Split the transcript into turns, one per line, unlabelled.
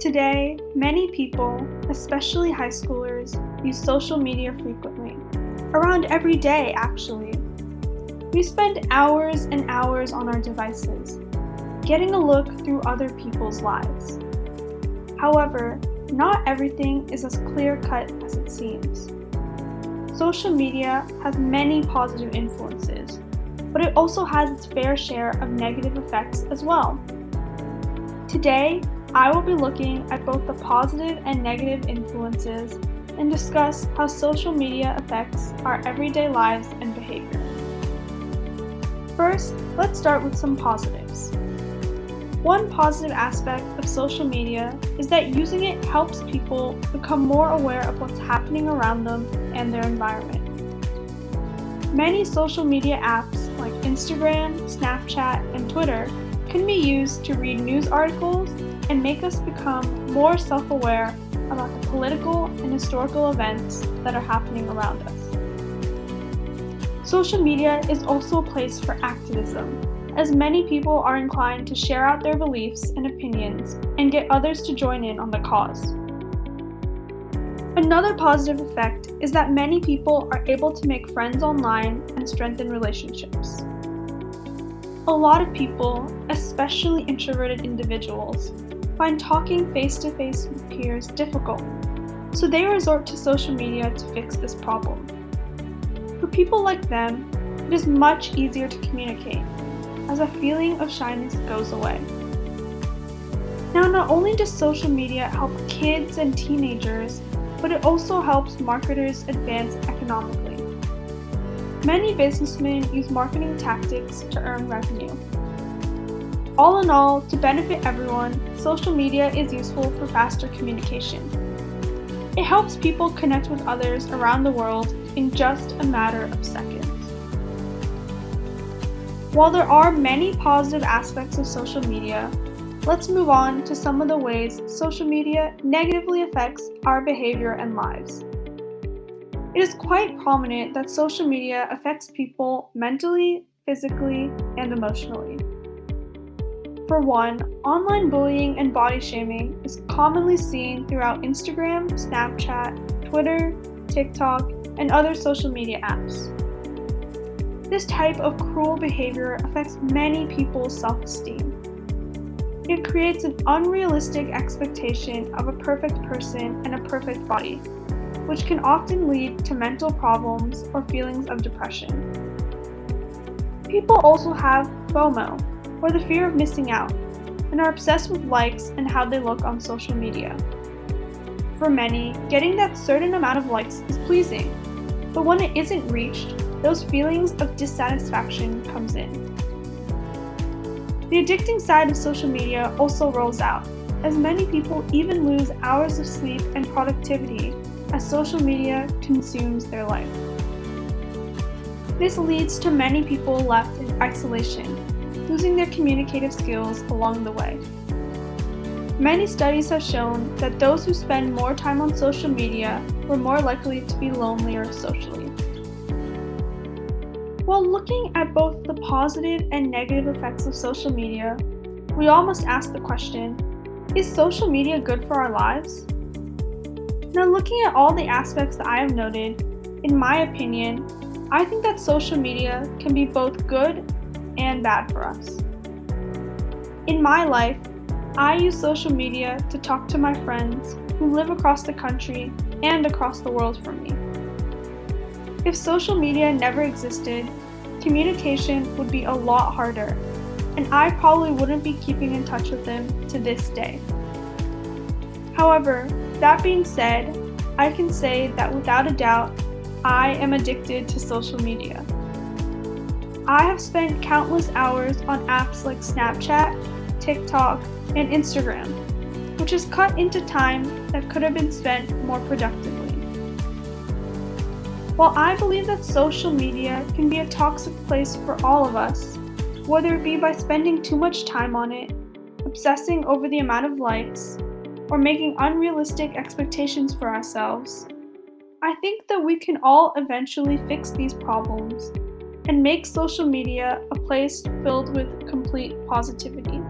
Today, many people, especially high schoolers, use social media frequently. Around every day, actually. We spend hours and hours on our devices, getting a look through other people's lives. However, not everything is as clear-cut as it seems. Social media has many positive influences, but it also has its fair share of negative effects as well. Today, I will be looking at both the positive and negative influences and discuss how social media affects our everyday lives and behavior. First, let's start with some positives. One positive aspect of social media is that using it helps people become more aware of what's happening around them and their environment. Many social media apps like Instagram, Snapchat, and Twitter can be used to read news articles and make us become more self-aware about the political and historical events that are happening around us. Social media is also a place for activism, as many people are inclined to share out their beliefs and opinions and get others to join in on the cause. Another positive effect is that many people are able to make friends online and strengthen relationships. A lot of people, especially introverted individuals, find talking face-to-face with peers difficult, so they resort to social media to fix this problem. For people like them, it is much easier to communicate, as a feeling of shyness goes away. Now, not only does social media help kids and teenagers, but it also helps marketers advance economically. Many businessmen use marketing tactics to earn revenue. All in all, to benefit everyone, social media is useful for faster communication. It helps people connect with others around the world in just a matter of seconds. While there are many positive aspects of social media, let's move on to some of the ways social media negatively affects our behavior and lives. It is quite prominent that social media affects people mentally, physically, and emotionally. For one, online bullying and body shaming is commonly seen throughout Instagram, Snapchat, Twitter, TikTok, and other social media apps. This type of cruel behavior affects many people's self-esteem. It creates an unrealistic expectation of a perfect person and a perfect body, which can often lead to mental problems or feelings of depression. People also have FOMO, or the fear of missing out, and are obsessed with likes and how they look on social media. For many, getting that certain amount of likes is pleasing, but when it isn't reached, those feelings of dissatisfaction comes in. The addicting side of social media also rolls out, as many people even lose hours of sleep and productivity as social media consumes their life. This leads to many people left in isolation, losing their communicative skills along the way. Many studies have shown that those who spend more time on social media were more likely to be lonelier socially. While looking at both the positive and negative effects of social media, we all must ask the question, is social media good for our lives? Now, looking at all the aspects that I have noted, in my opinion, I think that social media can be both good and bad for us. In my life, I use social media to talk to my friends who live across the country and across the world from me. If social media never existed, communication would be a lot harder, and I probably wouldn't be keeping in touch with them to this day. However, that being said, I can say that without a doubt, I am addicted to social media. I have spent countless hours on apps like Snapchat, TikTok, and Instagram, which has cut into time that could have been spent more productively. While I believe that social media can be a toxic place for all of us, whether it be by spending too much time on it, obsessing over the amount of likes, or making unrealistic expectations for ourselves, I think that we can all eventually fix these problems and make social media a place filled with complete positivity.